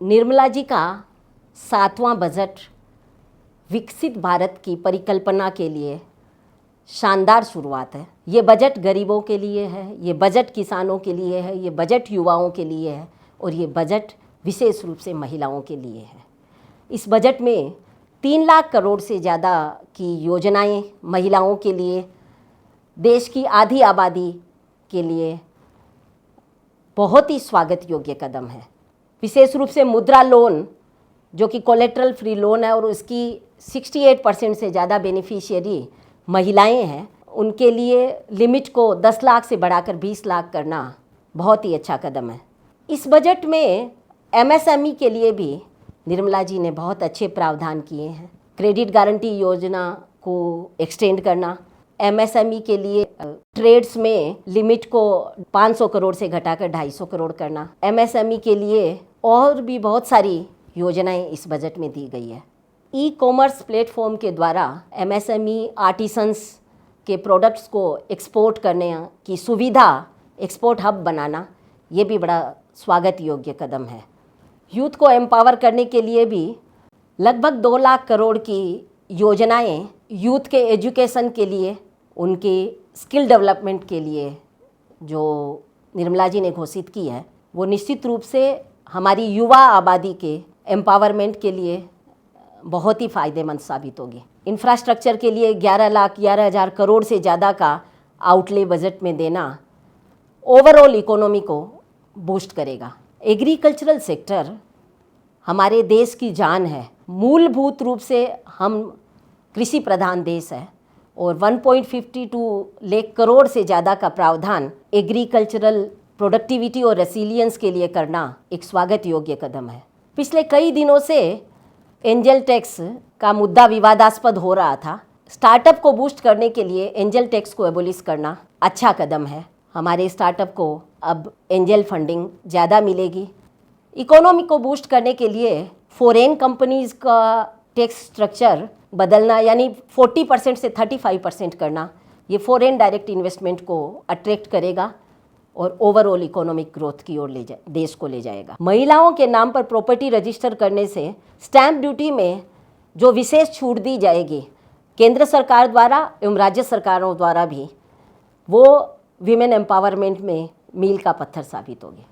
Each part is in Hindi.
निर्मला जी का 7वां बजट विकसित भारत की परिकल्पना के लिए शानदार शुरुआत है। ये बजट गरीबों के लिए है, ये बजट किसानों के लिए है, ये बजट युवाओं के लिए है और ये बजट विशेष रूप से महिलाओं के लिए है। इस बजट में 3 लाख करोड़ से ज़्यादा की योजनाएं महिलाओं के लिए, देश की आधी आबादी के लिए बहुत ही स्वागत योग्य कदम है। विशेष रूप से मुद्रा लोन जो कि कोलेट्रल फ्री लोन है और उसकी 68% से ज़्यादा बेनिफिशियरी महिलाएं हैं, उनके लिए लिमिट को 10 लाख से बढ़ाकर 20 लाख करना बहुत ही अच्छा कदम है। इस बजट में एमएसएमई के लिए भी निर्मला जी ने बहुत अच्छे प्रावधान किए हैं। क्रेडिट गारंटी योजना को एक्सटेंड करना, एमएसएमई के लिए ट्रेड्स में लिमिट को 500 करोड़ से घटाकर 250 करोड़ करना, एमएसएमई के लिए और भी बहुत सारी योजनाएं इस बजट में दी गई है। ई कॉमर्स प्लेटफॉर्म के द्वारा एमएसएमई आर्टिसंस के प्रोडक्ट्स को एक्सपोर्ट करने की सुविधा, एक्सपोर्ट हब बनाना, ये भी बड़ा स्वागत योग्य कदम है। यूथ को एम्पावर करने के लिए भी लगभग 2 लाख करोड़ की योजनाएं यूथ के एजुकेशन के लिए, उनके स्किल डेवलपमेंट के लिए जो निर्मला जी ने घोषित की है, वो निश्चित रूप से हमारी युवा आबादी के एम्पावरमेंट के लिए बहुत ही फ़ायदेमंद साबित होगी। इंफ्रास्ट्रक्चर के लिए 11,11,000 करोड़ से ज़्यादा का आउटले बजट में देना ओवरऑल इकोनॉमी को बूस्ट करेगा। एग्रीकल्चरल सेक्टर हमारे देश की जान है। मूलभूत रूप से हम कृषि प्रधान देश है और 1.52 लाख करोड़ से ज़्यादा का प्रावधान एग्रीकल्चरल प्रोडक्टिविटी और रेसिलियंस के लिए करना एक स्वागत योग्य कदम है। पिछले कई दिनों से एंजल टैक्स का मुद्दा विवादास्पद हो रहा था। स्टार्टअप को बूस्ट करने के लिए एंजल टैक्स को एबोलिश करना अच्छा कदम है। हमारे स्टार्टअप को अब एंजल फंडिंग ज़्यादा मिलेगी। इकोनॉमी को बूस्ट करने के लिए फॉरेन कंपनीज़ का टैक्स स्ट्रक्चर बदलना, यानी 40% से 35% करना, ये फॉरेन डायरेक्ट इन्वेस्टमेंट को अट्रैक्ट करेगा और ओवरऑल इकोनॉमिक ग्रोथ की ओर देश को ले जाएगा। महिलाओं के नाम पर प्रॉपर्टी रजिस्टर करने से स्टैंप ड्यूटी में जो विशेष छूट दी जाएगी केंद्र सरकार द्वारा एवं राज्य सरकारों द्वारा भी, वो विमेन एम्पावरमेंट में मील का पत्थर साबित होगी।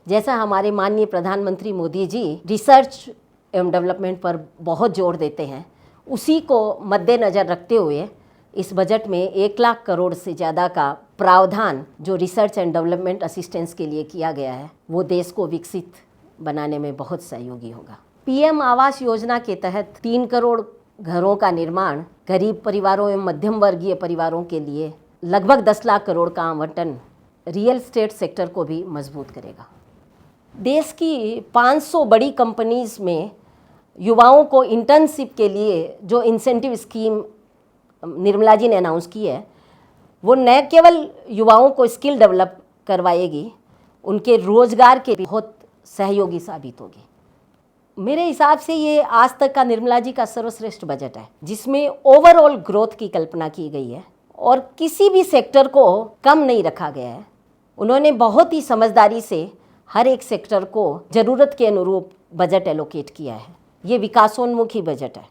जैसा हमारे माननीय प्रधानमंत्री मोदी जी रिसर्च एवं डेवलपमेंट पर बहुत जोर देते हैं, उसी को मद्देनज़र रखते हुए इस बजट में 1 लाख करोड़ से ज़्यादा का प्रावधान जो रिसर्च एंड डेवलपमेंट असिस्टेंस के लिए किया गया है, वो देश को विकसित बनाने में बहुत सहयोगी होगा। पीएम आवास योजना के तहत 3 करोड़ घरों का निर्माण गरीब परिवारों एवं मध्यम वर्गीय परिवारों के लिए लगभग 10 लाख करोड़ का आवंटन रियल एस्टेट सेक्टर को भी मजबूत करेगा। देश की 500 बड़ी कंपनीज़ में युवाओं को इंटर्नशिप के लिए जो इंसेंटिव स्कीम निर्मला जी ने अनाउंस की है, वो न केवल युवाओं को स्किल डेवलप करवाएगी, उनके रोजगार के भी बहुत सहयोगी साबित होगी। मेरे हिसाब से ये आज तक का निर्मला जी का सर्वश्रेष्ठ बजट है, जिसमें ओवरऑल ग्रोथ की कल्पना की गई है और किसी भी सेक्टर को कम नहीं रखा गया है। उन्होंने बहुत ही समझदारी से हर एक सेक्टर को ज़रूरत के अनुरूप बजट एलोकेट किया है। ये विकासोन्मुखी बजट है।